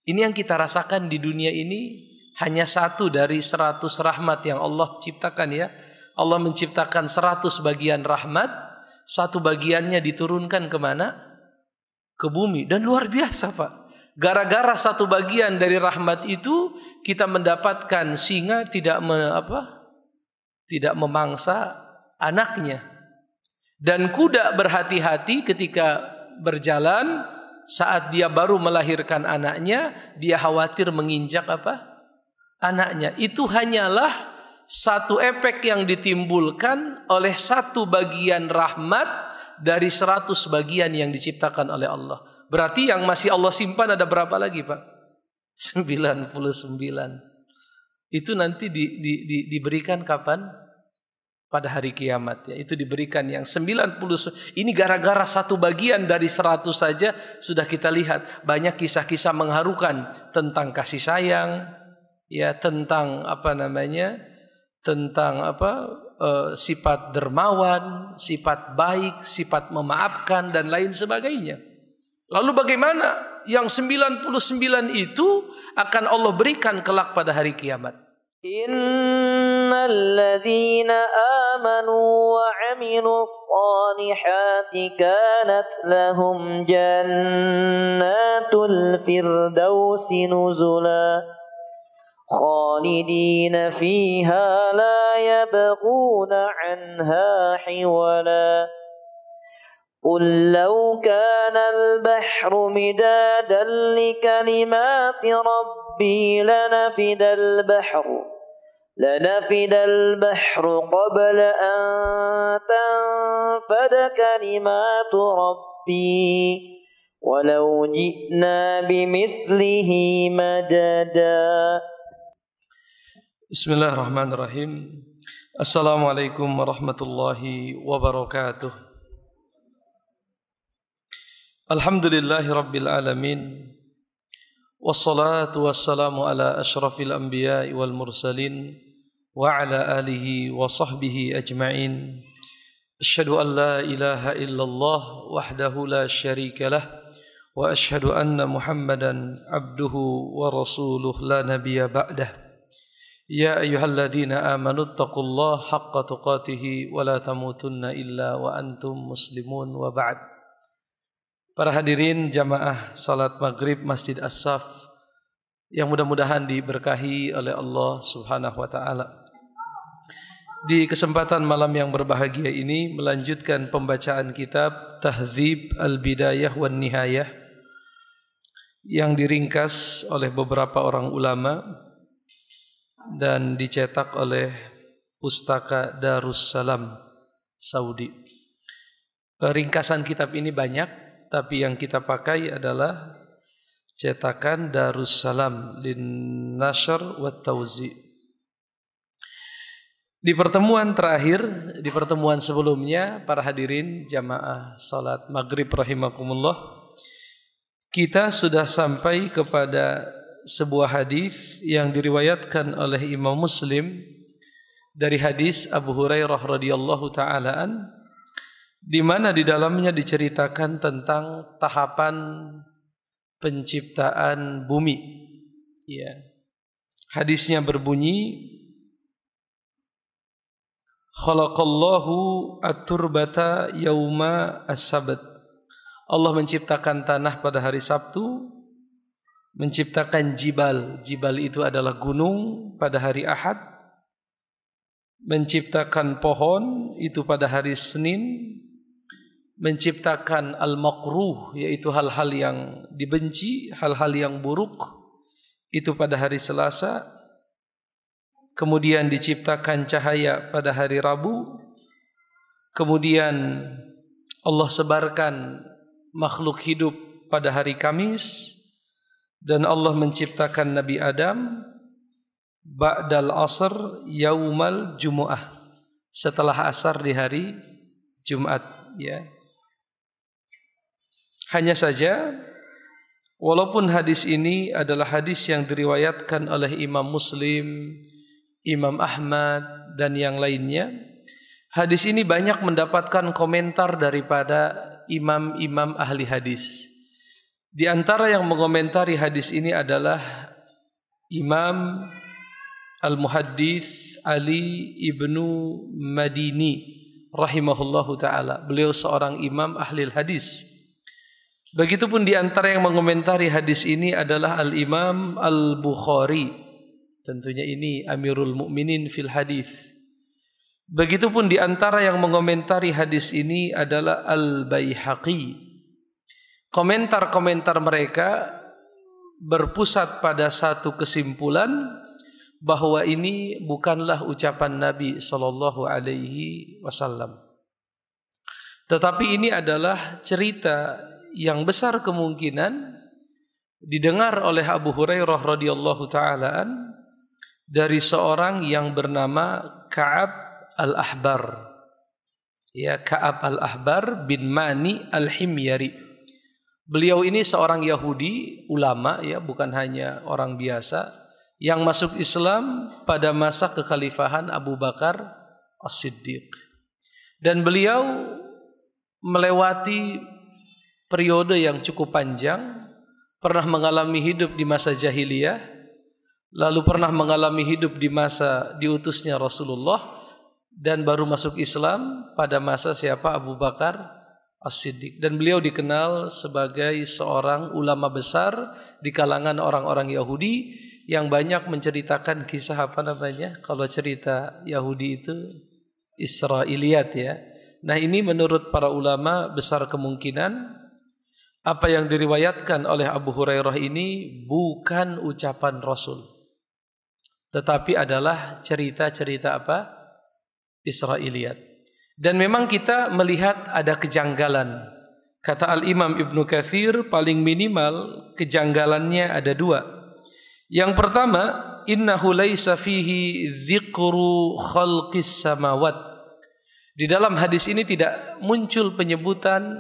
Ini yang kita rasakan di dunia ini hanya satu dari 100 rahmat yang Allah ciptakan ya. Allah menciptakan 100 bagian rahmat, satu bagiannya diturunkan kemana? Ke bumi. Dan luar biasa Pak. Gara-gara satu bagian dari rahmat itu kita mendapatkan singa tidak memangsa anaknya. Dan kuda berhati-hati ketika berjalan, saat dia baru melahirkan anaknya, dia khawatir menginjak anaknya. Itu hanyalah satu efek yang ditimbulkan oleh satu bagian rahmat dari 100 bagian yang diciptakan oleh Allah. Berarti yang masih Allah simpan ada berapa lagi Pak? 99. Itu nanti diberikan kapan? Pada hari kiamat ya. Itu diberikan yang 90. Ini gara-gara satu bagian dari 100 saja sudah kita lihat banyak kisah-kisah mengharukan tentang kasih sayang ya, tentang sifat dermawan, sifat baik, sifat memaafkan dan lain sebagainya. Lalu bagaimana yang 99 itu akan Allah berikan kelak pada hari kiamat? Innal ladzina amanu wa 'amilus solihati kanat lahum jannatul firdausi nuzula khalidina fiha la yabghuna 'anha hiwala. قل لو كان البحر مدادا لكلمات ربي لنفد البحر قبل أن تنفد كلمات ربي ولو جئنا بمثله مددا. بسم الله الرحمن الرحيم. السلام عليكم ورحمة الله وبركاته. Alhamdulillahi Rabbil Alamin. Wassalatu wassalamu ala ashrafil anbiya'i wal mursalin wa ala alihi wa sahbihi ajma'in. Asyhadu an la ilaha illallah wahdahu la syarika lah wa asyhadu anna Muhammadan abduhu wa rasuluh la nabiyya ba'dah. Ya ayyuhalladzina amanu taqullaha haqqa tuqatih wa la tamutunna illa wa antum muslimun wa ba'd. Para hadirin jamaah salat maghrib Masjid As-Saf yang mudah-mudahan diberkahi oleh Allah Subhanahu wa ta'ala. Di kesempatan malam yang berbahagia ini melanjutkan pembacaan kitab Tahdzib Al-Bidayah wan Nihayah yang diringkas oleh beberapa orang ulama dan dicetak oleh Pustaka Darussalam Saudi. Ringkasan kitab ini banyak, tapi yang kita pakai adalah cetakan Darussalam lin Nashr wa Tauzi. Di pertemuan terakhir, di pertemuan sebelumnya, para hadirin jamaah salat maghrib rahimakumullah, kita sudah sampai kepada sebuah hadis yang diriwayatkan oleh Imam Muslim dari hadis Abu Hurairah radhiyallahu taala di mana di dalamnya diceritakan tentang tahapan penciptaan bumi. Ya. Hadisnya berbunyi, khalaqallahu at-turbata yauma as-sabt. Allah menciptakan tanah pada hari Sabtu, menciptakan jibal. Jibal itu adalah gunung pada hari Ahad, menciptakan pohon itu pada hari Senin, menciptakan al-makruh yaitu hal-hal yang dibenci, hal-hal yang buruk itu pada hari Selasa. Kemudian diciptakan cahaya pada hari Rabu. Kemudian Allah sebarkan makhluk hidup pada hari Kamis. Dan Allah menciptakan Nabi Adam ba'dal asr yaumal jumu'ah, setelah asar di hari Jumat ya. Hanya saja walaupun hadis ini adalah hadis yang diriwayatkan oleh Imam Muslim, Imam Ahmad dan yang lainnya, hadis ini banyak mendapatkan komentar daripada imam-imam ahli hadis. Di antara yang mengomentari hadis ini adalah Imam Al-Muhaddits Ali ibnu Madini rahimahullahu ta'ala. Beliau seorang imam ahli hadis. Begitupun di antara yang mengomentari hadis ini adalah Al-Imam Al-Bukhari. Tentunya ini Amirul Mukminin fil hadis. Begitupun di antara yang mengomentari hadis ini adalah Al-Baihaqi. Komentar-komentar mereka berpusat pada satu kesimpulan bahwa ini bukanlah ucapan Nabi sallallahu alaihi wasallam. Tetapi ini adalah cerita yang besar kemungkinan didengar oleh Abu Hurairah radhiyallahu taalaan dari seorang yang bernama Ka'ab al-Ahbar. Ya, Ka'ab al-Ahbar bin Mani al-Himyari. Beliau ini seorang Yahudi, ulama ya, bukan hanya orang biasa, yang masuk Islam pada masa kekhalifahan Abu Bakar As-Siddiq. Dan beliau melewati periode yang cukup panjang, pernah mengalami hidup di masa jahiliyah, lalu pernah mengalami hidup di masa diutusnya Rasulullah, dan baru masuk Islam pada masa siapa? Abu Bakar As-Siddiq. Dan beliau dikenal sebagai seorang ulama besar di kalangan orang-orang Yahudi yang banyak menceritakan kisah apa namanya? Kalau cerita Yahudi itu Israiliyat ya. Nah, ini menurut para ulama besar kemungkinan apa yang diriwayatkan oleh Abu Hurairah ini bukan ucapan Rasul, tetapi adalah cerita-cerita apa? Israiliyat. Dan memang kita melihat ada kejanggalan. Kata Al-Imam Ibnu Katsir, paling minimal kejanggalannya ada dua. Yang pertama, innahu laisa fihi dzikru khalqis samawat. Di dalam hadis ini tidak muncul penyebutan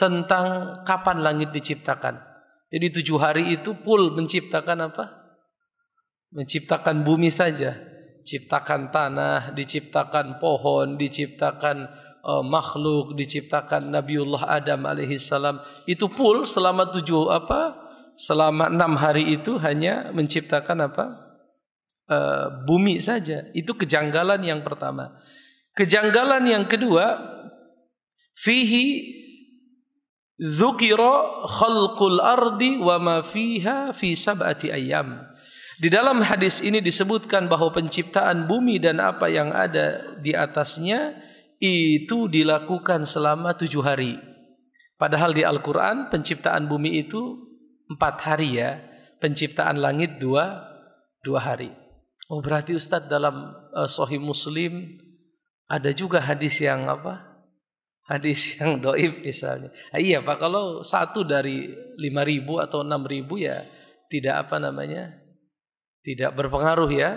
tentang kapan langit diciptakan. Jadi 7 hari itu full menciptakan apa? Menciptakan bumi saja. Ciptakan tanah, diciptakan pohon, diciptakan makhluk, diciptakan Nabiullah Adam alaihissalam. Itu full selama 6 hari itu hanya menciptakan apa? Bumi saja. Itu kejanggalan yang pertama. Kejanggalan yang kedua, fihi dzukira khalqul ardi wa ma fiha fi sab'ati ayyam. Di dalam hadis ini disebutkan bahwa penciptaan bumi dan apa yang ada di atasnya itu dilakukan selama 7 hari. Padahal di Al-Quran penciptaan bumi itu 4 hari ya. Penciptaan langit 2 hari. Oh, berarti Ustadz dalam Sahih Muslim ada juga hadis yang apa? Hadis yang dhaif misalnya. Iya Pak, kalau 1 dari 5.000 atau 6.000 ya tidak apa namanya? Tidak berpengaruh ya.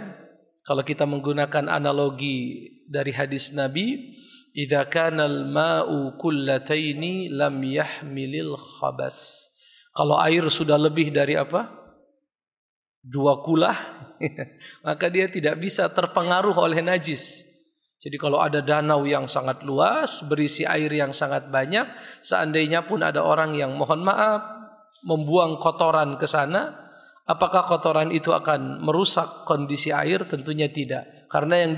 Kalau kita menggunakan analogi dari hadis Nabi, idza kanal ma'u kullataini lam yahmilil khabath. Kalau air sudah lebih dari apa? 2 kulah, maka dia tidak bisa terpengaruh oleh najis. Jadi kalau ada danau yang sangat luas, berisi air yang sangat banyak, seandainya pun ada orang yang mohon maaf membuang kotoran ke sana, apakah kotoran itu akan merusak kondisi air? Tentunya tidak. Karena yang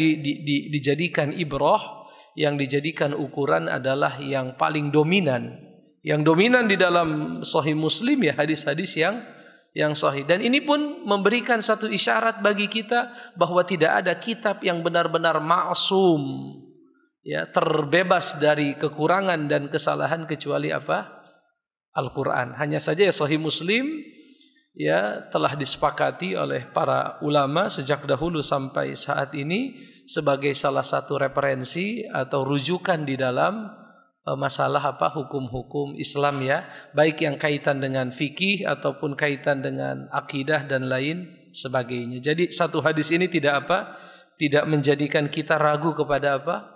dijadikan ibrah, yang dijadikan ukuran adalah yang paling dominan. Yang dominan di dalam Sahih Muslim ya hadis-hadis yang sahih. Dan ini pun memberikan satu isyarat bagi kita bahwa tidak ada kitab yang benar-benar ma'sum, ya, terbebas dari kekurangan dan kesalahan kecuali apa? Al-Quran. Hanya saja ya Sahih Muslim ya telah disepakati oleh para ulama sejak dahulu sampai saat ini sebagai salah satu referensi atau rujukan di dalam masalah apa hukum-hukum Islam ya, baik yang kaitan dengan fikih ataupun kaitan dengan akidah dan lain sebagainya. Jadi satu hadis ini tidak menjadikan kita ragu kepada apa?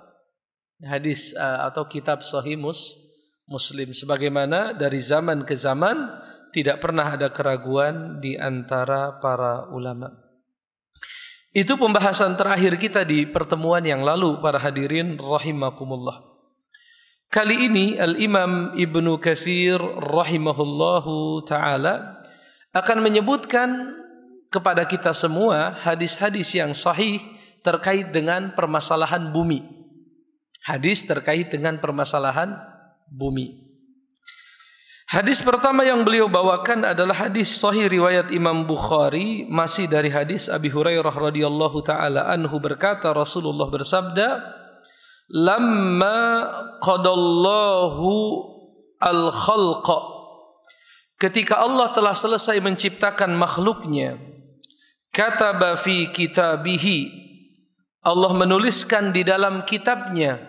Hadis atau kitab Sahih Muslim, sebagaimana dari zaman ke zaman tidak pernah ada keraguan di antara para ulama. Itu pembahasan terakhir kita di pertemuan yang lalu para hadirin rahimakumullah. Kali ini Al-Imam Ibnu Katsir rahimahullahu ta'ala akan menyebutkan kepada kita semua hadis-hadis yang sahih terkait dengan permasalahan bumi. Hadis terkait dengan permasalahan bumi. Hadis pertama yang beliau bawakan adalah hadis sahih riwayat Imam Bukhari, masih dari hadis Abi Hurairah radhiyallahu ta'ala anhu berkata, Rasulullah bersabda, lamma qadallahu al-khalqa, ketika Allah telah selesai menciptakan makhluknya, kataba fi kitabihi, Allah menuliskan di dalam kitabnya.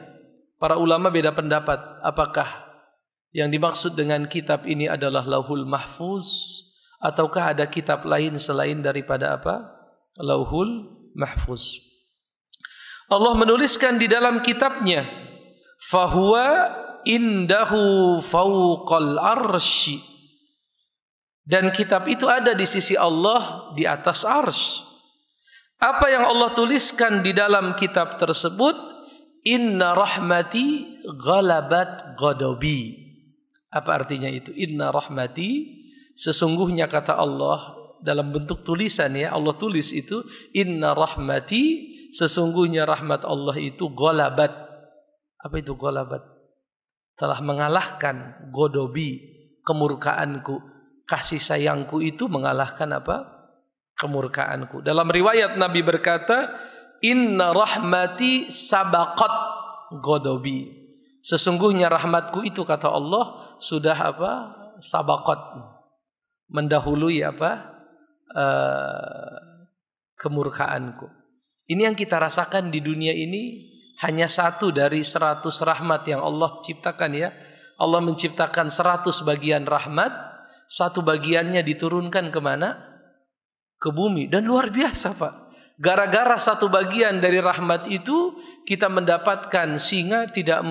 Para ulama beda pendapat, apakah yang dimaksud dengan kitab ini adalah Lauhul Mahfuz ataukah ada kitab lain selain daripada apa? Lauhul Mahfuz. Allah menuliskan di dalam kitabnya, fahuwa indahu fauqal arsy, dan kitab itu ada di sisi Allah di atas arsy. Apa yang Allah tuliskan di dalam kitab tersebut? Inna rahmati ghalabat ghadabi. Apa artinya itu? Inna rahmati, sesungguhnya kata Allah dalam bentuk tulisan ya, Allah tulis itu, inna rahmati, sesungguhnya rahmat Allah itu ghalabat. Apa itu ghalabat? Telah mengalahkan godobi, kemurkaanku. Kasih sayangku itu mengalahkan apa? Kemurkaanku. Dalam riwayat Nabi berkata, inna rahmati sabaqat godobi. Sesungguhnya rahmatku itu kata Allah sudah apa? Sabaqat. Mendahului apa? Kemurkaanku. Ini yang kita rasakan di dunia ini hanya satu dari 100 rahmat yang Allah ciptakan ya. Allah menciptakan 100 bagian rahmat, satu bagiannya diturunkan kemana? Ke bumi. Dan luar biasa Pak. Gara-gara satu bagian dari rahmat itu kita mendapatkan singa tidak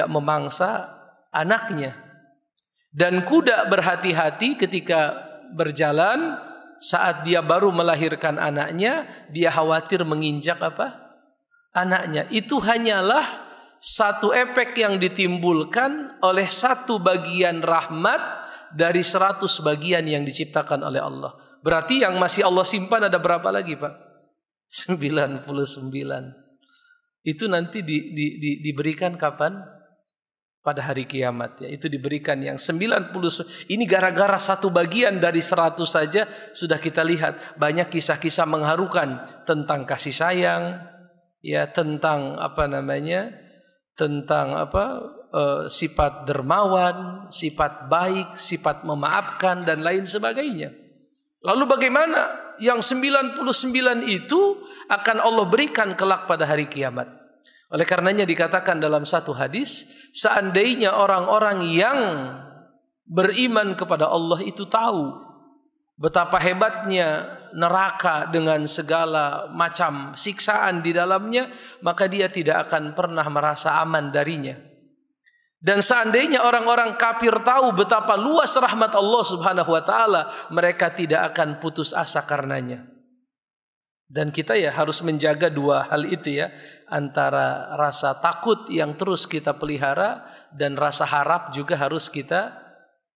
memangsa anaknya. Dan kuda berhati-hati ketika berjalan. Saat dia baru melahirkan anaknya, dia khawatir menginjak apa? Anaknya. Itu hanyalah satu efek yang ditimbulkan oleh satu bagian rahmat dari 100 bagian yang diciptakan oleh Allah. Berarti yang masih Allah simpan ada berapa lagi Pak? 99. Itu nanti diberikan kapan? Pada hari kiamat ya. Itu diberikan yang 90. Ini gara-gara satu bagian dari 100 saja sudah kita lihat banyak kisah-kisah mengharukan tentang kasih sayang ya, tentang sifat dermawan, sifat baik, sifat memaafkan dan lain sebagainya. Lalu bagaimana yang 99 itu akan Allah berikan kelak pada hari kiamat? Oleh karenanya dikatakan dalam satu hadis, seandainya orang-orang yang beriman kepada Allah itu tahu betapa hebatnya neraka dengan segala macam siksaan di dalamnya, maka dia tidak akan pernah merasa aman darinya. Dan seandainya orang-orang kafir tahu betapa luas rahmat Allah Subhanahu wa taala, mereka tidak akan putus asa karenanya. Dan kita ya harus menjaga dua hal itu ya, antara rasa takut yang terus kita pelihara dan rasa harap juga harus kita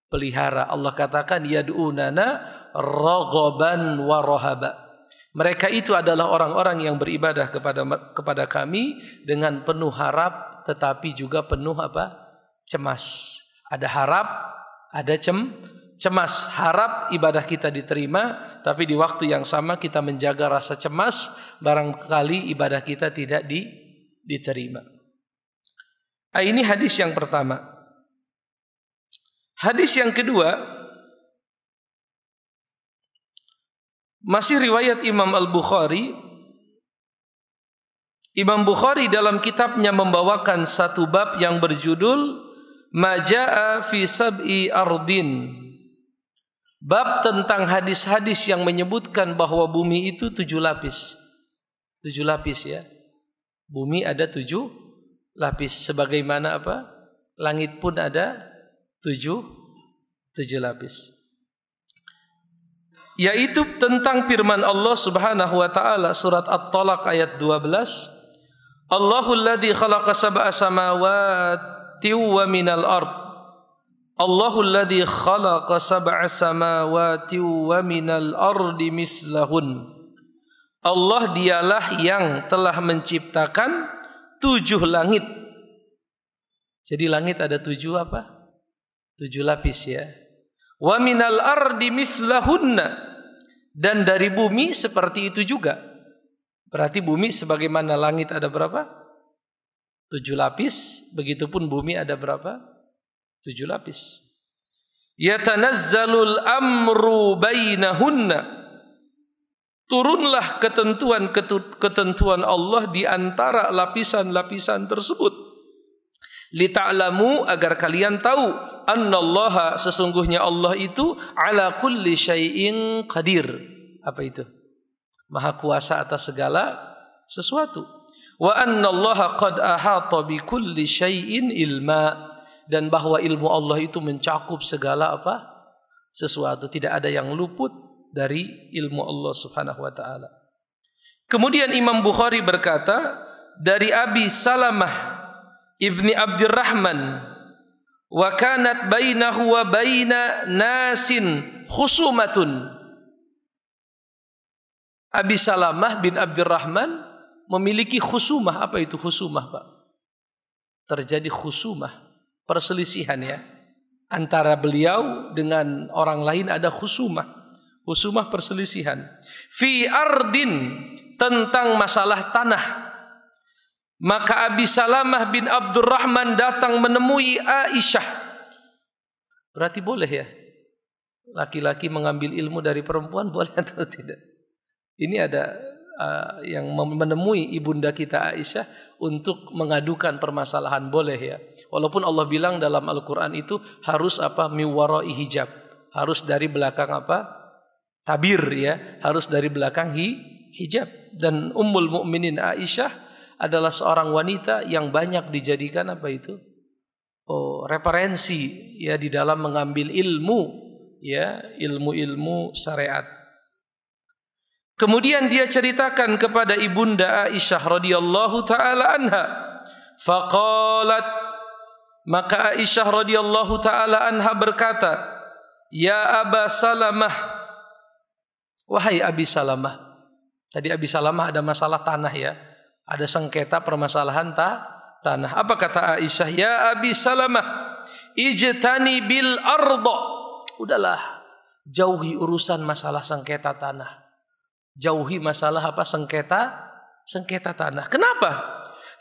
pelihara. Allah katakan yad'unana raghaban wa rahaba. Mereka itu adalah orang-orang yang beribadah kepada kami dengan penuh harap tetapi juga penuh apa? Cemas. Ada harap, ada cemas. Harap ibadah kita diterima, tapi di waktu yang sama kita menjaga rasa cemas barangkali ibadah kita tidak diterima. Ini hadis yang pertama. Hadis yang kedua masih riwayat Imam Al-Bukhari. Imam Bukhari dalam kitabnya membawakan satu bab yang berjudul Maja'a fi sab'i ardin. Bab tentang hadis-hadis yang menyebutkan bahwa bumi itu 7 lapis. 7 lapis ya. Bumi ada 7 lapis. Sebagaimana apa? Langit pun ada 7 lapis. Yaitu tentang firman Allah Subhanahu wa taala surat At-Talaq ayat 12. Allahul ladzi khalaqa sab'a samawati wa minal ard. Allahul ladzi khalaqa sab'a samawati wa minal ardi mithlahun. Allah dialah yang telah menciptakan 7 langit. Jadi langit ada 7 apa? 7 lapis ya. Wa minal ardi mithlahunna, dan dari bumi seperti itu juga. Berarti bumi sebagaimana langit ada berapa? 7 lapis, begitupun bumi ada berapa? 7 lapis. Yatanazzalul amru bainahunna, turunlah ketentuan Allah di antara lapisan-lapisan tersebut. Lita'lamu, agar kalian tahu, annallaha, sesungguhnya Allah itu ala kulli syai'in qadir. Apa itu? Maha kuasa atas segala sesuatu. Wa annallaha qad ahata bi kulli syai'in ilma, dan bahwa ilmu Allah itu mencakup segala apa? Sesuatu, tidak ada yang luput dari ilmu Allah Subhanahu wa taala. Kemudian Imam Bukhari berkata dari Abi Salamah ibni Abdurrahman, wa kanat bainahu wa baina nasin khusumatun. Abi Salamah bin Abdurrahman memiliki khusumah. Apa itu khusumah, Pak? Terjadi khusumah, perselisihan ya, antara beliau dengan orang lain ada khusumah. Khusumah perselisihan. Fi ardin, tentang masalah tanah. Maka Abi Salamah bin Abdurrahman datang menemui Aisyah. Berarti boleh ya? Laki-laki mengambil ilmu dari perempuan, boleh atau tidak? Ini ada yang menemui ibunda kita Aisyah untuk mengadukan permasalahan, boleh ya? Walaupun Allah bilang dalam Al-Quran itu harus apa? Miwarai hijab. Harus dari belakang apa? Tabir ya. Harus dari belakang hijab. Dan Ummul Mukminin Aisyah adalah seorang wanita yang banyak dijadikan apa itu? Referensi ya di dalam mengambil ilmu ya, ilmu-ilmu syariat. Kemudian dia ceritakan kepada ibunda Aisyah radhiyallahu taala anha. Faqalat, maka Aisyah radhiyallahu taala anha berkata, "Ya Aba Salamah, wahai Abi Salamah." Tadi Abi Salamah ada masalah tanah ya. Ada sengketa permasalahan tanah. Apa kata Aisyah? Ya Abi Salamah, ijtani bil arda. Udahlah, jauhi urusan masalah sengketa tanah. Jauhi masalah apa? Sengketa tanah. Kenapa?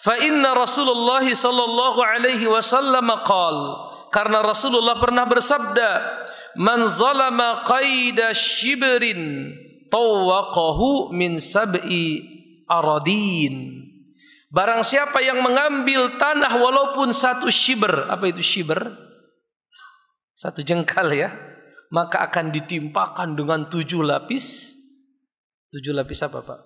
Fa inna Rasulullah sallallahu alaihi wasallam qaal, karena Rasulullah pernah bersabda, man zalama qaida shibrin tawaqahu min sab'i aradin. Barang siapa yang mengambil tanah walaupun 1 shibr. Apa itu shibr? 1 jengkal ya. Maka akan ditimpakan dengan 7 lapis. 7 lapis apa Pak?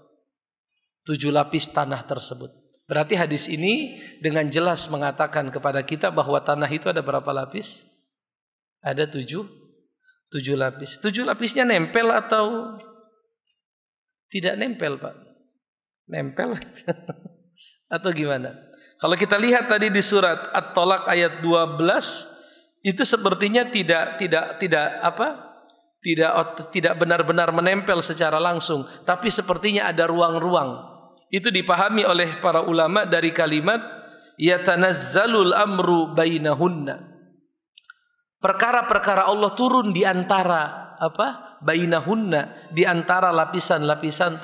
7 lapis tanah tersebut. Berarti hadis ini dengan jelas mengatakan kepada kita bahwa tanah itu ada berapa lapis? Ada 7 lapis. 7 lapisnya nempel atau tidak nempel Pak? Nempel atau gimana? Kalau kita lihat tadi di surat At-Tolak ayat 12, itu sepertinya tidak benar-benar menempel secara langsung, tapi sepertinya ada ruang-ruang. Itu dipahami oleh para ulama dari kalimat yatanazzalul amru bainahunna. Perkara-perkara Allah turun di antara apa? Bainahunna, di antara lapisan-lapisan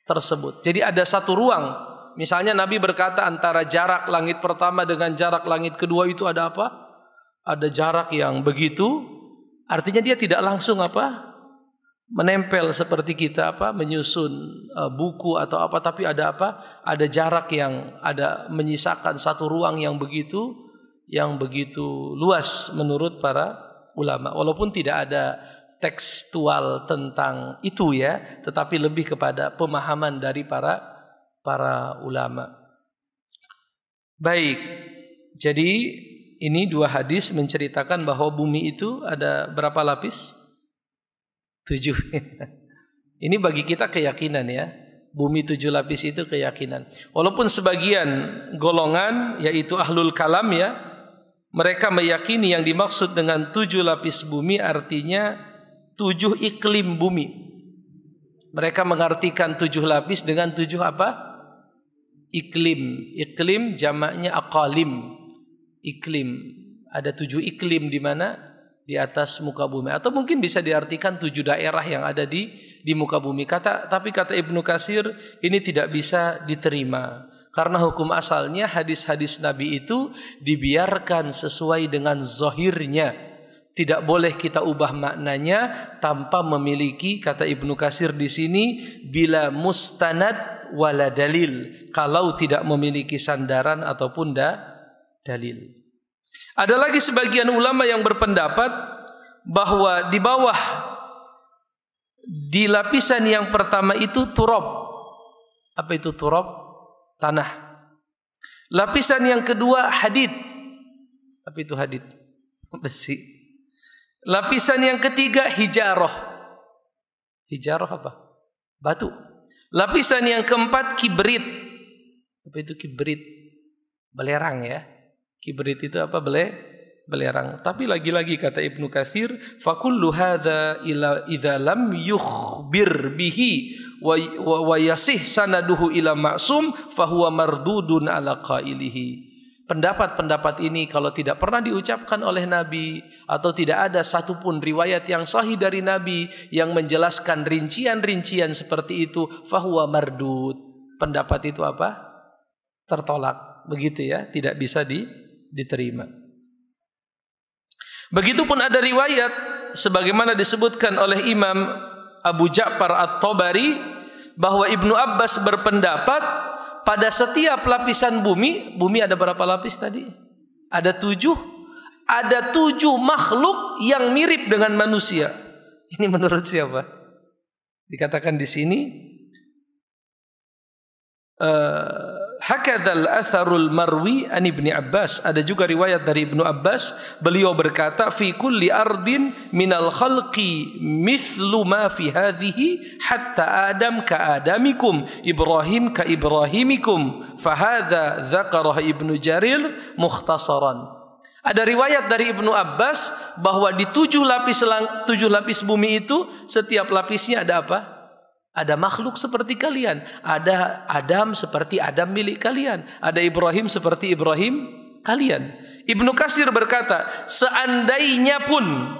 tersebut. Jadi ada 1 ruang. Misalnya Nabi berkata antara jarak langit pertama dengan jarak langit kedua itu ada apa? Ada jarak yang begitu. Artinya dia tidak langsung apa? Menempel seperti kita apa? Menyusun buku atau apa, tapi ada apa? Ada jarak yang ada menyisakan 1 ruang yang begitu luas menurut para ulama. Walaupun tidak ada tekstual tentang itu ya, tetapi lebih kepada pemahaman dari para ulama. Baik, jadi ini 2 hadis menceritakan bahwa bumi itu ada berapa lapis? 7. Ini bagi kita keyakinan ya. Bumi 7 lapis itu keyakinan. Walaupun sebagian golongan yaitu ahlul kalam ya, mereka meyakini yang dimaksud dengan 7 lapis bumi artinya 7 iklim bumi. Mereka mengartikan 7 lapis dengan 7 apa? Iklim. Iklim jamaknya aqalim. Iklim. Ada 7 iklim di mana? Di atas muka bumi, atau mungkin bisa diartikan 7 daerah yang ada di muka bumi. Tapi kata Ibnu Katsir ini tidak bisa diterima karena hukum asalnya hadis-hadis Nabi itu dibiarkan sesuai dengan zahirnya. Tidak boleh kita ubah maknanya tanpa memiliki, kata Ibnu Katsir di sini, bila mustanad wala dalil, kalau tidak memiliki sandaran ataupun dalil. Ada lagi sebagian ulama yang berpendapat bahwa di bawah, di lapisan yang pertama itu turab. Apa itu turab? Tanah. Lapisan yang kedua hadid. Apa itu hadid? Besi. Lapisan yang ketiga hijarah. Hijarah apa? Batu. Lapisan yang keempat kibrit. Apa itu kibrit? Belerang ya. Kibrit itu apa? Belerang. Tapi lagi-lagi kata Ibnu Katsir, fakullu hadza ila idza lam yukhbir bihi wa yasih sanaduhu ila ma'sum fahuwa mardudun ala qailihi. Pendapat-pendapat ini kalau tidak pernah diucapkan oleh Nabi atau tidak ada satupun riwayat yang sahih dari Nabi yang menjelaskan rincian-rincian seperti itu, fahuwa mardud. Pendapat itu apa? Tertolak. Begitu ya, tidak bisa diterima. Begitupun ada riwayat sebagaimana disebutkan oleh Imam Abu Ja'far At-Tabari bahwa Ibnu Abbas berpendapat pada setiap lapisan bumi ada berapa lapis tadi? Ada 7. Ada 7 makhluk yang mirip dengan manusia. Ini menurut siapa? Dikatakan di sini hakadzal atharul marwi an Ibnu Abbas. Ada juga riwayat dari Ibnu Abbas, beliau berkata fi kulli ardin minal khalqi mithlu ma fi hadhihi hatta adam ka adamikum Ibrahim ka ibrahimikum fa hadza dzakarah Ibnu Jarir mukhtasaran. Ada riwayat dari Ibnu Abbas bahwa di 7 lapis bumi itu setiap lapisnya ada apa? Ada makhluk seperti kalian. Ada Adam seperti Adam milik kalian. Ada Ibrahim seperti Ibrahim kalian. Ibnu Katsir berkata, seandainya pun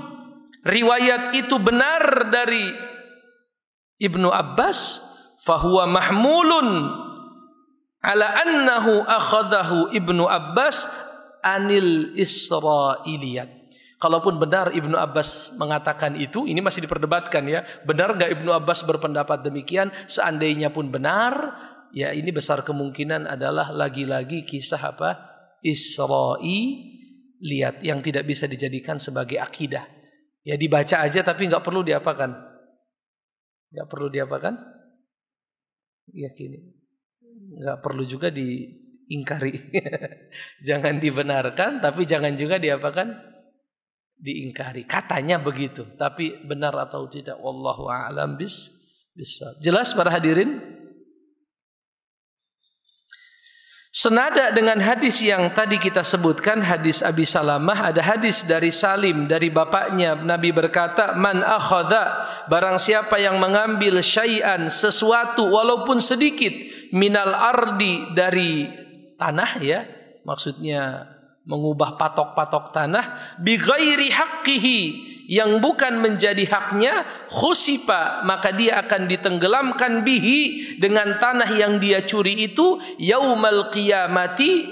riwayat itu benar dari Ibnu Abbas, fahuwa mahmulun ala annahu akhadahu Ibnu Abbas anil Israiliyat. Kalaupun benar Ibnu Abbas mengatakan itu, ini masih diperdebatkan ya. Benar enggak Ibnu Abbas berpendapat demikian? Seandainya pun benar, ya ini besar kemungkinan adalah lagi-lagi kisah apa? Israiliyat yang tidak bisa dijadikan sebagai akidah. Ya dibaca aja tapi enggak perlu diapakan? Enggak perlu diapakan? Yakini. Enggak perlu juga diingkari. Jangan dibenarkan tapi jangan juga diapakan? Diingkari. Katanya begitu, tapi benar atau tidak wallahu a'lam bissawab. Jelas para hadirin? Senada dengan hadis yang tadi kita sebutkan, hadis Abi Salamah, ada hadis dari Salim dari bapaknya. Nabi berkata, man akhadha, barang siapa yang mengambil syai'an, sesuatu walaupun sedikit, minal ardi, dari tanah ya, maksudnya mengubah patok-patok tanah, bi ghairi haqqihi, yang bukan menjadi haknya, khusipa, maka dia akan ditenggelamkan bihi, dengan tanah yang dia curi itu, yaumal qiyamati,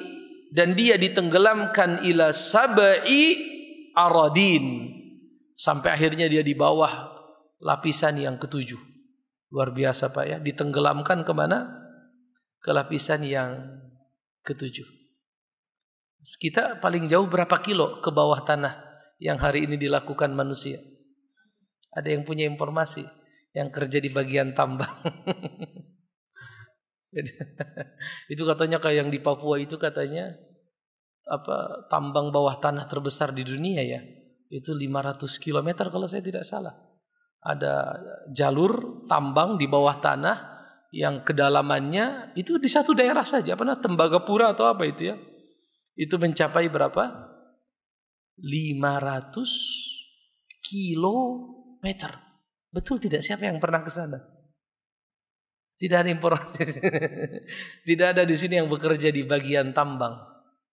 dan dia ditenggelamkan ila sab'i aradin, sampai akhirnya dia di bawah lapisan yang ke-7. Luar biasa Pak ya, ditenggelamkan kemana? Ke lapisan yang ke-7. Kita paling jauh berapa kilo ke bawah tanah yang hari ini dilakukan manusia? Ada yang punya informasi? Yang kerja di bagian tambang. Itu katanya kayak yang di Papua itu katanya apa, tambang bawah tanah terbesar di dunia ya. Itu 500 km kalau saya tidak salah. Ada jalur tambang di bawah tanah yang kedalamannya itu di satu daerah saja, Tembagapura atau apa itu ya. Itu mencapai berapa? 500 kilometer. Betul tidak? Siapa yang pernah ke sana? Tidak ada informasi. Tidak ada di sini yang bekerja di bagian tambang.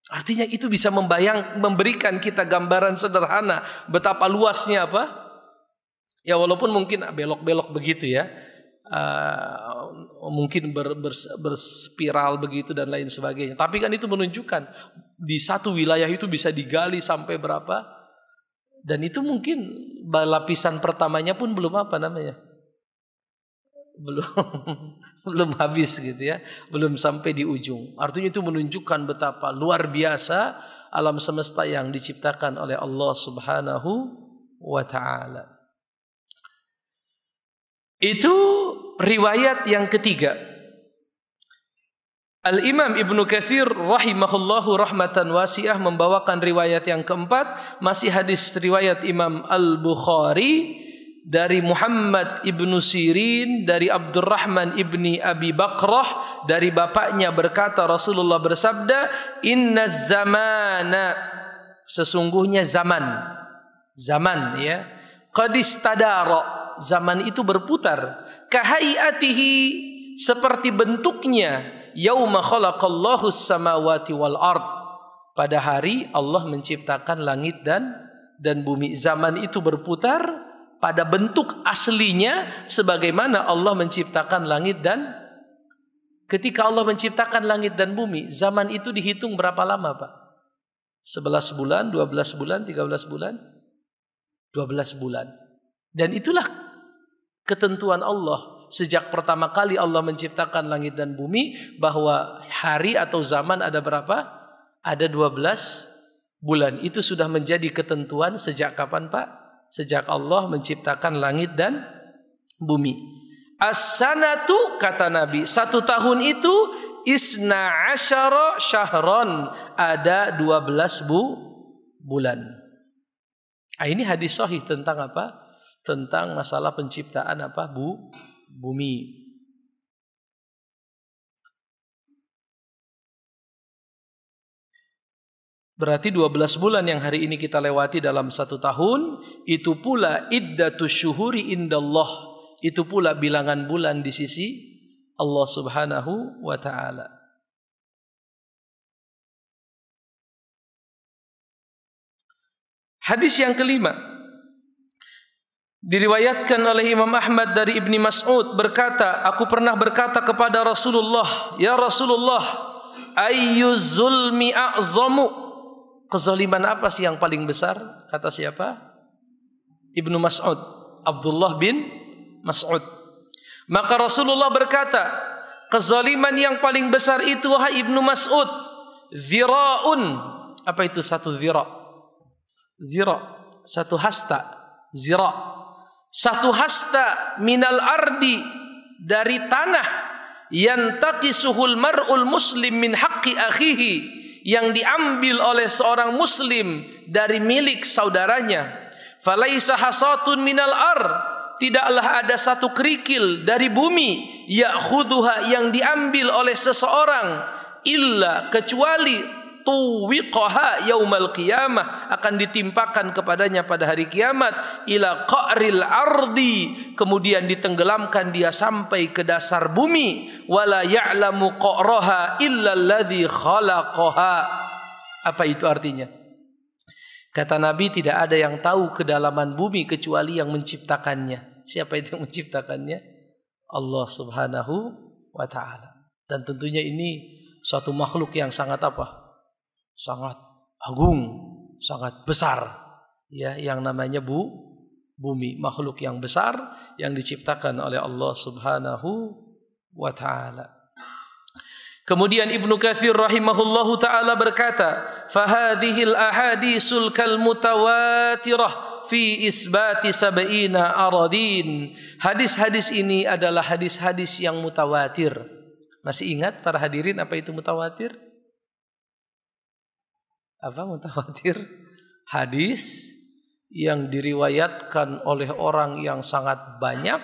Artinya itu bisa memberikan kita gambaran sederhana betapa luasnya apa? Ya walaupun mungkin belok-belok begitu ya. Mungkin berspiral begitu dan lain sebagainya. Tapi kan itu menunjukkan di satu wilayah itu bisa digali sampai berapa, dan itu mungkin lapisan pertamanya pun belum belum habis gitu ya, belum sampai di ujung. Artinya itu menunjukkan betapa luar biasa alam semesta yang diciptakan oleh Allah Subhanahu wa ta'ala. Itu riwayat yang ketiga. Al-Imam Ibnu Katsir rahimahullahu rahmatan wasi'ah membawakan riwayat yang keempat, masih hadis riwayat Imam Al-Bukhari dari Muhammad ibnu Sirin dari Abdurrahman ibni Abi Bakrah dari bapaknya berkata Rasulullah bersabda, inna zamana, sesungguhnya zaman ya, qad istadara, zaman itu berputar, kahayatihi, seperti bentuknya, yauma khalaqallahu samawati wal ard, pada hari Allah menciptakan langit dan bumi. Zaman itu berputar pada bentuk aslinya sebagaimana Allah menciptakan langit dan ketika Allah menciptakan langit dan bumi, zaman itu dihitung berapa lama, Pak? 11 bulan, 12 bulan, 13 bulan? 12 bulan. Dan itulah ketentuan Allah sejak pertama kali Allah menciptakan langit dan bumi, bahwa hari atau zaman ada berapa? Ada 12 bulan. Itu sudah menjadi ketentuan sejak kapan, Pak? Sejak Allah menciptakan langit dan bumi. As-sanatu, kata Nabi, 1 tahun itu isna asyara syahron, ada 12 bulan. Ini hadis sahih tentang apa? Tentang masalah penciptaan apa? Bumi. Berarti 12 bulan yang hari ini kita lewati dalam 1 tahun, itu pula iddatus syuhuri indallah, itu pula bilangan bulan di sisi Allah Subhanahu wa ta'ala. Hadis yang kelima diriwayatkan oleh Imam Ahmad dari Ibni Mas'ud berkata, aku pernah berkata kepada Rasulullah, ya Rasulullah, ayyuz zulmi a'zamu, kezaliman apa sih yang paling besar? Kata siapa? Ibnu Mas'ud, Abdullah bin Mas'ud. Maka Rasulullah berkata, kezaliman yang paling besar itu, wahai Ibnu Mas'ud, zira'un. Apa itu satu zira'? Zira', satu hasta. Zira', satu hasta minal ardi, dari tanah, yantaqisuhul mar'ul muslim min haqqi akhihi, yang diambil oleh seorang muslim dari milik saudaranya. Falaisa hasatun minal ar, tidaklah ada satu kerikil dari bumi, ya'khudhuha, yang diambil oleh seseorang, illa, kecuali tuwiqaha yaumal qiyamah, akan ditimpakan kepadanya pada hari kiamat, ila qa'ril ardi, kemudian ditenggelamkan dia sampai ke dasar bumi, wala ya'lamu qa'raha illa alladhi khalaqaha. Apa itu artinya? Kata Nabi, tidak ada yang tahu kedalaman bumi kecuali yang menciptakannya. Siapa itu yang menciptakannya? Allah Subhanahu wa ta'ala. Dan tentunya ini suatu makhluk yang sangat apa? Sangat agung, sangat besar, ya, yang namanya bumi, makhluk yang besar yang diciptakan oleh Allah Subhanahu wa ta'ala. Kemudian Ibnu Katsir rahimahullahu ta'ala berkata, fahadhil ahadisul kal mutawatirah fi isbati sab'ina aradin. Hadis-hadis ini adalah hadis-hadis yang mutawatir. Masih ingat para hadirin apa itu mutawatir? Apa mutawatir? Hadis yang diriwayatkan oleh orang yang sangat banyak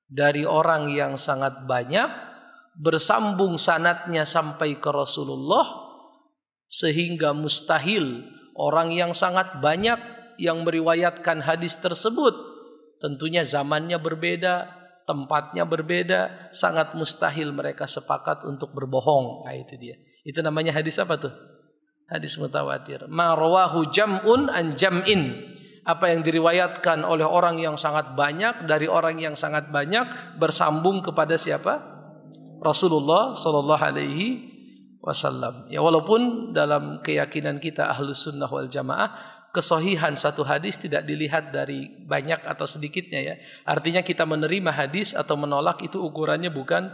dari orang yang sangat banyak, bersambung sanadnya sampai ke Rasulullah, sehingga mustahil orang yang sangat banyak yang meriwayatkan hadis tersebut, tentunya zamannya berbeda, tempatnya berbeda, sangat mustahil mereka sepakat untuk berbohong. Nah, itu dia. Itu namanya hadis apa tuh? Hadis mutawatir. Ma rawahu jam'un an jam'in. Apa yang diriwayatkan oleh orang yang sangat banyak dari orang yang sangat banyak bersambung kepada siapa? Rasulullah sallallahu alaihi wasallam. Ya, walaupun dalam keyakinan kita Ahlus Sunnah wal Jamaah, kesahihan satu hadis tidak dilihat dari banyak atau sedikitnya ya. Artinya kita menerima hadis atau menolak itu ukurannya bukan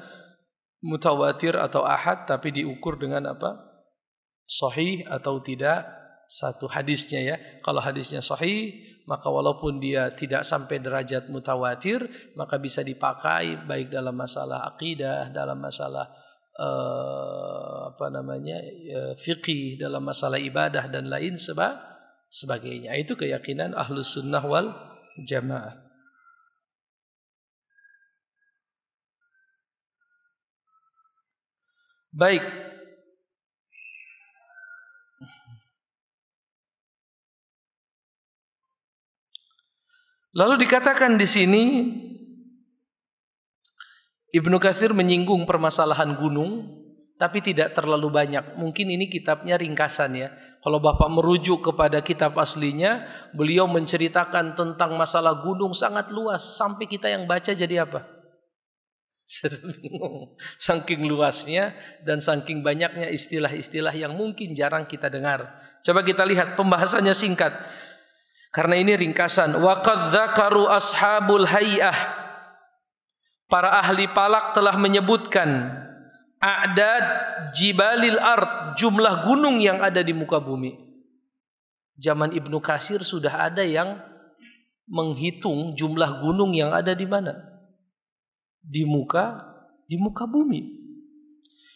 mutawatir atau ahad, tapi diukur dengan apa? Sahih atau tidak satu hadisnya ya. Kalau hadisnya sahih, maka walaupun dia tidak sampai derajat mutawatir, maka bisa dipakai baik dalam masalah akidah, dalam masalah fiqih, dalam masalah ibadah dan lain sebagainya. Itu keyakinan Ahlus Sunnah wal Jamaah. Baik. Lalu dikatakan di sini Ibnu Katsir menyinggung permasalahan gunung, tapi tidak terlalu banyak. Mungkin ini kitabnya ringkasan ya. Kalau Bapak merujuk kepada kitab aslinya, beliau menceritakan tentang masalah gunung sangat luas, sampai kita yang baca jadi apa? Bingung. Saking luasnya dan saking banyaknya istilah-istilah yang mungkin jarang kita dengar. Coba kita lihat pembahasannya singkat. Karena ini ringkasan. Wa qad dzakaru ashabul hay'ah. Para ahli falak telah menyebutkan a'dad jibalil ard, jumlah gunung yang ada di muka bumi. Zaman Ibnu Katsir sudah ada yang menghitung jumlah gunung yang ada di mana? Di muka bumi.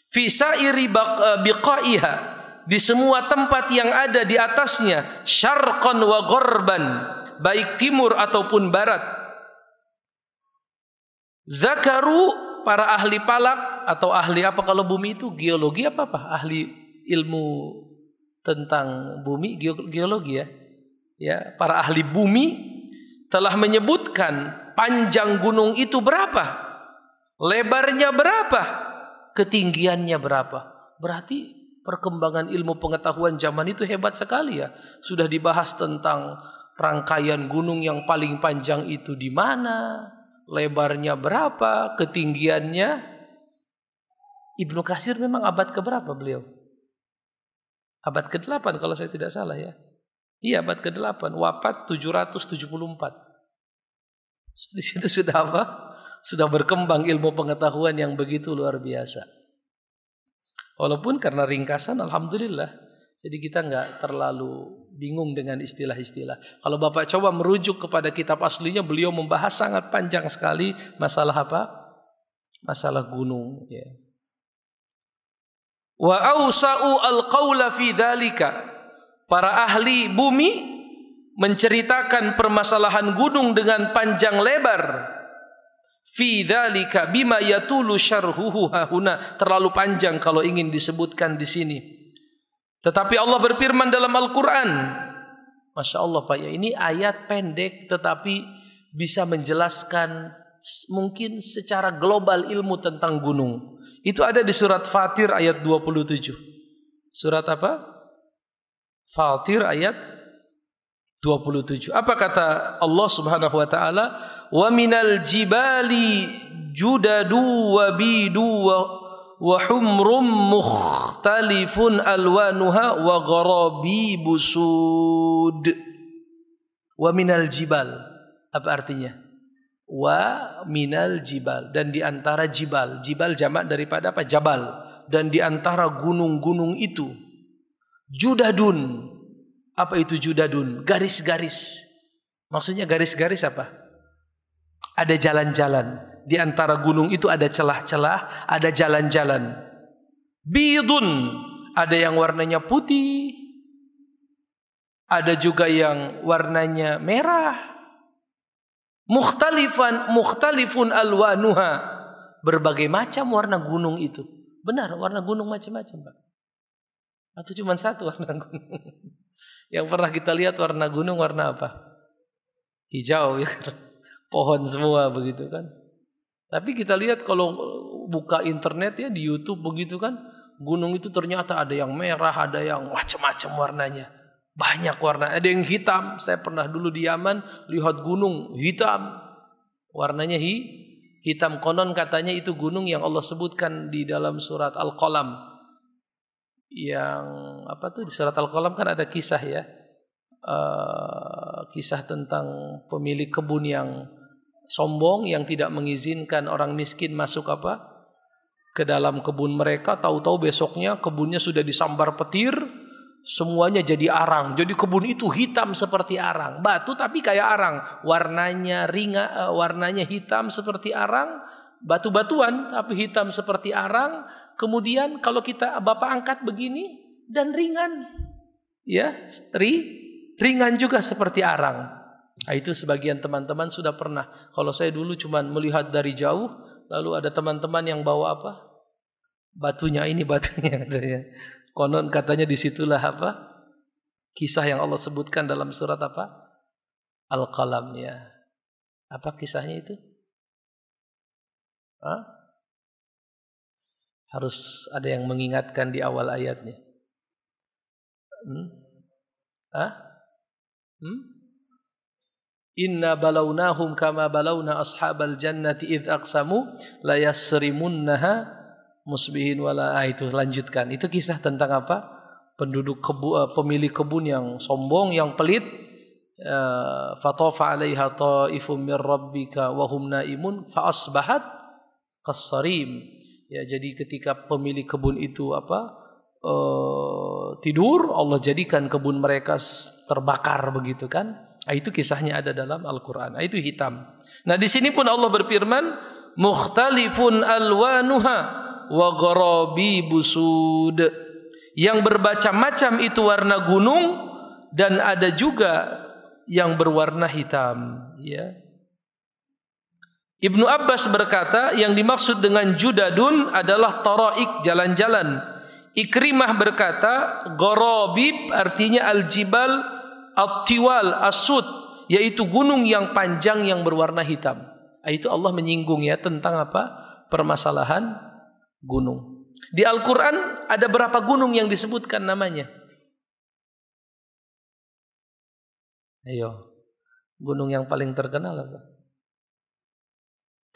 Fi sa'iri biqaiha, di semua tempat yang ada di atasnya, syarqan wa gharban, baik timur ataupun barat. Zakaru, para ahli falak atau ahli apa kalau bumi itu geologi apa? Ahli ilmu tentang bumi, geologi ya. Ya, para ahli bumi telah menyebutkan panjang gunung itu berapa? Lebarnya berapa? Ketinggiannya berapa? Berarti perkembangan ilmu pengetahuan zaman itu hebat sekali ya. Sudah dibahas tentang rangkaian gunung yang paling panjang itu di mana, lebarnya berapa, ketinggiannya. Ibnu Katsir memang abad keberapa beliau? Abad ke-8 kalau saya tidak salah ya. Iya, abad ke-8, wafat 774. Di situ sudah apa? Sudah berkembang ilmu pengetahuan yang begitu luar biasa. Walaupun karena ringkasan, alhamdulillah. Jadi kita nggak terlalu bingung dengan istilah-istilah. Kalau Bapak coba merujuk kepada kitab aslinya, beliau membahas sangat panjang sekali masalah apa? Masalah gunung. Ya. Wa awsa'u al-qawla fi dzalika. Para ahli bumi menceritakan permasalahan gunung dengan panjang lebar. Fi dzalika bima yatulu syarhuhu hahuna, terlalu panjang kalau ingin disebutkan di sini. Tetapi Allah berfirman dalam Al-Qur'an, Masya Allah Pak ya, ini ayat pendek tetapi bisa menjelaskan mungkin secara global ilmu tentang gunung. Itu ada di surat Fatir ayat 27. Surat apa? Fatir ayat 27. Apa kata Allah Subhanahu wa taala? Wa minal jibali judadu wa bidu wa humrum mukhtalifun alwanuha wa gharabibu sud. Wa minal jibal. Apa artinya? Wa minal jibal, dan di antara jibal. Jibal jamak daripada apa? Jabal. Dan di antara gunung-gunung itu judadun. Apa itu judadun? Garis-garis. Maksudnya garis-garis apa? Ada jalan-jalan. Di antara gunung itu ada celah-celah, ada jalan-jalan. Bidun, ada yang warnanya putih. Ada juga yang warnanya merah. Mukhtalifun alwanuha. Berbagai macam warna gunung itu. Benar, warna gunung macam-macam, Pak. Atau cuma satu warna gunung? Yang pernah kita lihat warna gunung warna apa? Hijau ya. Pohon semua begitu kan. Tapi kita lihat kalau buka internet ya di YouTube begitu kan, gunung itu ternyata ada yang merah, ada yang macam-macam warnanya. Banyak warna, ada yang hitam. Saya pernah dulu di Yaman lihat gunung hitam. Warnanya hitam. Konon katanya itu gunung yang Allah sebutkan di dalam surat Al-Qalam. Yang apa tuh di surat Al-Qalam kan ada kisah ya. Kisah tentang pemilik kebun yang sombong yang tidak mengizinkan orang miskin masuk ke dalam kebun mereka. Tahu-tahu besoknya kebunnya sudah disambar petir, semuanya jadi arang. Jadi kebun itu hitam seperti arang, batu tapi kayak arang, warnanya hitam seperti arang, batu-batuan tapi hitam seperti arang. Kemudian kalau kita Bapak angkat begini dan ringan, ya ringan juga seperti arang. Nah, itu sebagian teman-teman sudah pernah. Kalau saya dulu cuma melihat dari jauh, lalu ada teman-teman yang bawa batunya katanya. Konon katanya disitulah kisah yang Allah sebutkan dalam surat Al-Qalam ya. Apa kisahnya itu? Harus ada yang mengingatkan di awal ayatnya. Inna balawnahum kama balawna ashabal jannati idh aqsamu la yasrimunnaha musbihin wala. Itu lanjutkan. Itu kisah tentang apa? Penduduk pemilik kebun yang sombong, yang pelit. Fatafa 'alaiha ta'ifum mir rabbika wa hum naimun fa asbahat qassarim. Ya, jadi ketika pemilik kebun itu tidur, Allah jadikan kebun mereka terbakar begitu kan? Itu kisahnya ada dalam Al-Qur'an. Itu hitam. Nah, di sini pun Allah berfirman, mukhtalifun alwanuha wa gharabi busud. Yang bermacam-macam itu warna gunung dan ada juga yang berwarna hitam, ya. Ibnu Abbas berkata, yang dimaksud dengan judadun adalah taraik, jalan-jalan. Ikrimah berkata, gharabib artinya al-jibal at-tiwal as-sud, yaitu gunung yang panjang yang berwarna hitam. Itu Allah menyinggung ya tentang permasalahan gunung. Di Al-Quran ada berapa gunung yang disebutkan namanya? Ayo, gunung yang paling terkenal apa?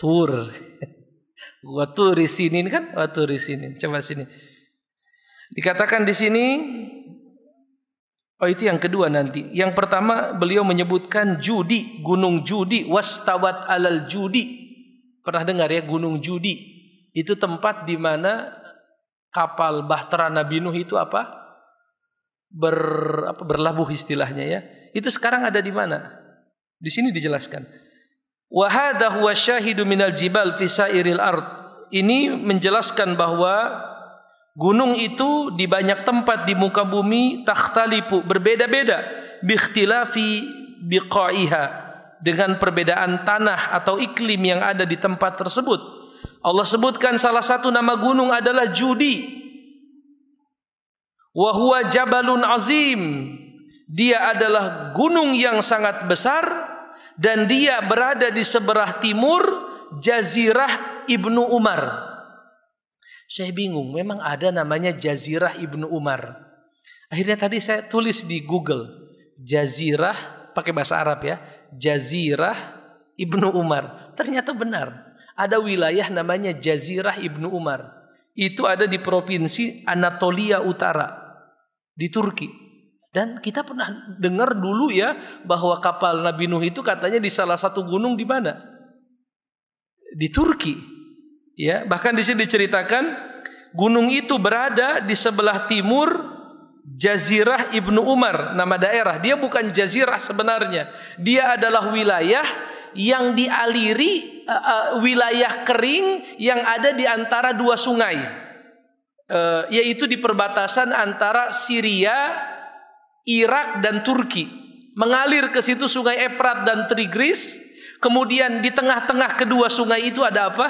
Tur. Waturi sinin kan? Waturi sinin. Coba sini. Dikatakan di sini, itu yang kedua nanti. Yang pertama beliau menyebutkan Judi, gunung Judi, wastawat alal Judi. Pernah dengar ya gunung Judi? Itu tempat di mana kapal Bahtera Nabi Nuh itu berlabuh istilahnya ya. Itu sekarang ada di mana? Di sini dijelaskan. Wa hadha huwa syahidu minal jibal fi sairil ard. Ini menjelaskan bahwa gunung itu di banyak tempat di muka bumi takhtalifu, berbeda-beda, bi ikhtilafi biqaiha, dengan perbedaan tanah atau iklim yang ada di tempat tersebut. Allah sebutkan salah satu nama gunung adalah Judi. Wa huwa jabalun azim. Dia adalah gunung yang sangat besar. Dan dia berada di sebelah timur Jazirah Ibnu Umar. Saya bingung, memang ada namanya Jazirah Ibnu Umar. Akhirnya tadi saya tulis di Google, Jazirah, pakai bahasa Arab ya, Jazirah Ibnu Umar. Ternyata benar, ada wilayah namanya Jazirah Ibnu Umar. Itu ada di provinsi Anatolia Utara, di Turki. Dan kita pernah dengar dulu ya bahwa kapal Nabi Nuh itu katanya di salah satu gunung di mana? Di Turki. Ya, bahkan di sini diceritakan gunung itu berada di sebelah timur Jazirah Ibnu Umar, nama daerah. Dia bukan jazirah sebenarnya. Dia adalah wilayah yang dialiri wilayah kering yang ada di antara dua sungai. Yaitu di perbatasan antara Syria, Irak dan Turki. Mengalir ke situ sungai Efrat dan Tigris. Kemudian di tengah-tengah kedua sungai itu ada apa?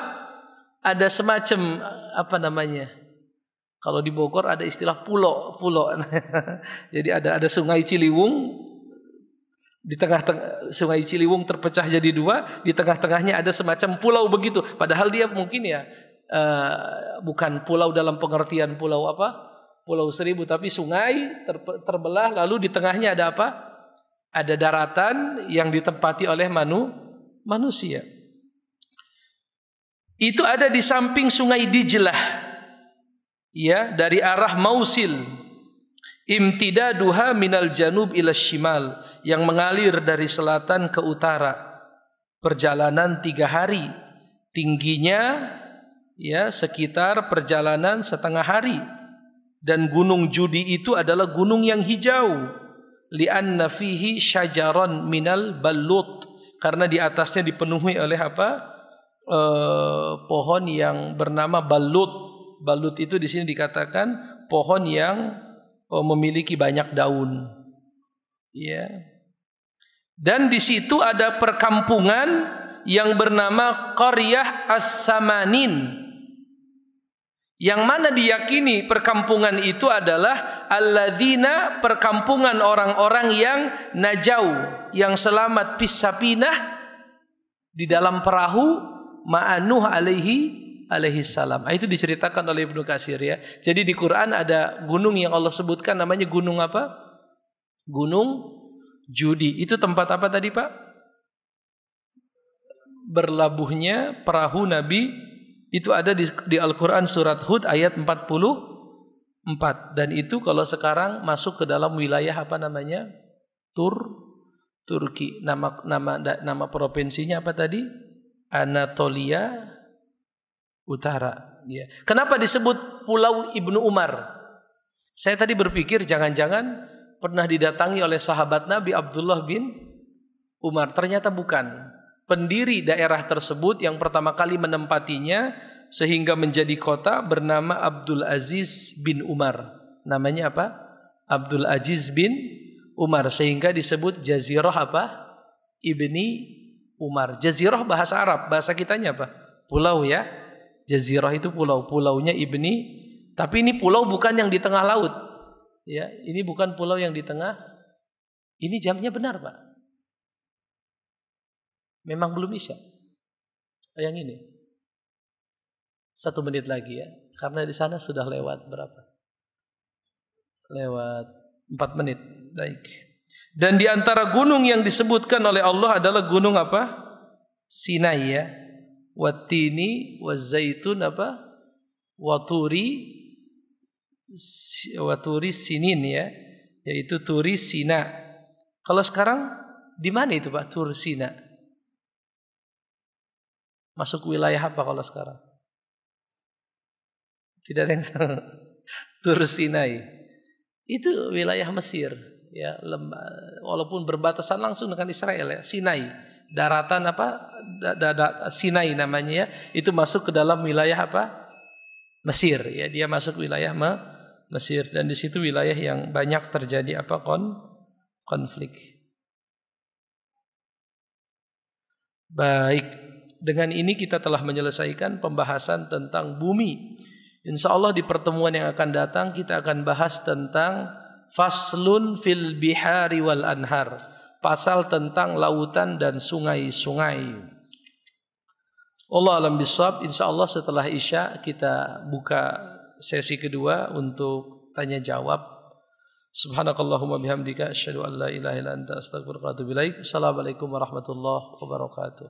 Ada semacam apa namanya? Kalau di Bogor ada istilah pulau. Jadi ada sungai Ciliwung, di tengah-tengah sungai Ciliwung terpecah jadi dua, di tengah-tengahnya ada semacam pulau begitu. Padahal dia mungkin ya bukan pulau dalam pengertian pulau apa? Pulau Seribu, tapi sungai terbelah, lalu di tengahnya ada apa? Ada daratan yang ditempati oleh manusia. Itu ada di samping sungai Dijlah, ya, dari arah Mausil. Imtidaduha minal janub ila shimal, yang mengalir dari selatan ke utara. Perjalanan 3 hari. Tingginya ya sekitar perjalanan setengah hari. Dan gunung Judi itu adalah gunung yang hijau. Li'anna fihi syajaran minal balut, karena di atasnya dipenuhi oleh apa? Pohon yang bernama balut. Balut itu di sini dikatakan pohon yang memiliki banyak daun. Ya. Dan di situ ada perkampungan yang bernama Qaryah As-Samanin, yang mana diyakini perkampungan itu adalah alladzina, perkampungan orang-orang yang najau, yang selamat pisapinah, di dalam perahu ma'anuh alaihi salam. Itu diceritakan oleh Ibnu Katsir ya. Jadi di Quran ada gunung yang Allah sebutkan namanya gunung apa? Gunung Judi. Itu tempat apa tadi Pak? Berlabuhnya perahu Nabi. Itu ada di Al-Quran surat Hud ayat 44. Dan itu kalau sekarang masuk ke dalam wilayah apa namanya? Turki. Nama provinsinya apa tadi? Anatolia Utara. Ya. Kenapa disebut Pulau Ibnu Umar? Saya tadi berpikir jangan-jangan pernah didatangi oleh sahabat Nabi Abdullah bin Umar. Ternyata bukan. Pendiri daerah tersebut yang pertama kali menempatinya sehingga menjadi kota bernama Abdul Aziz bin Umar. Namanya apa? Abdul Aziz bin Umar. Sehingga disebut Jazirah apa? Ibni Umar. Jazirah bahasa Arab, bahasa kitanya apa? Pulau ya. Jazirah itu pulau, pulaunya Ibni. Tapi ini pulau bukan yang di tengah laut. Ya, ini bukan pulau yang di tengah. Ini jamnya benar, Pak. Memang belum isya. Yang ini. 1 menit lagi ya. Karena di sana sudah lewat berapa? Lewat 4 menit. Baik. Dan di antara gunung yang disebutkan oleh Allah adalah gunung apa? Sinai ya. Wattini wazzaitun apa? Waturi sinin ya. Yaitu Turi Sina. Kalau sekarang di mana itu Pak? Tur Sina. Masuk wilayah apa kalau sekarang? Tidak ada yang tahu. Tur Sinai. Itu wilayah Mesir. Ya, walaupun berbatasan langsung dengan Israel ya, Sinai, daratan apa? Sinai namanya ya, itu masuk ke dalam wilayah apa? Mesir ya, dia masuk wilayah Mesir dan di situ wilayah yang banyak terjadi apa? Konflik. Baik, dengan ini kita telah menyelesaikan pembahasan tentang bumi. Insya Allah di pertemuan yang akan datang kita akan bahas tentang Faslun fil bihari wal anhar, pasal tentang lautan dan sungai-sungai. Allah alam bisawab. Insyaallah setelah Isya kita buka sesi kedua untuk tanya jawab. Subhanakallahumma bihamdika asyhadu an la ilaha illa anta astaghfiruka wa atubu ilaik. Assalamualaikum warahmatullahi wabarakatuh.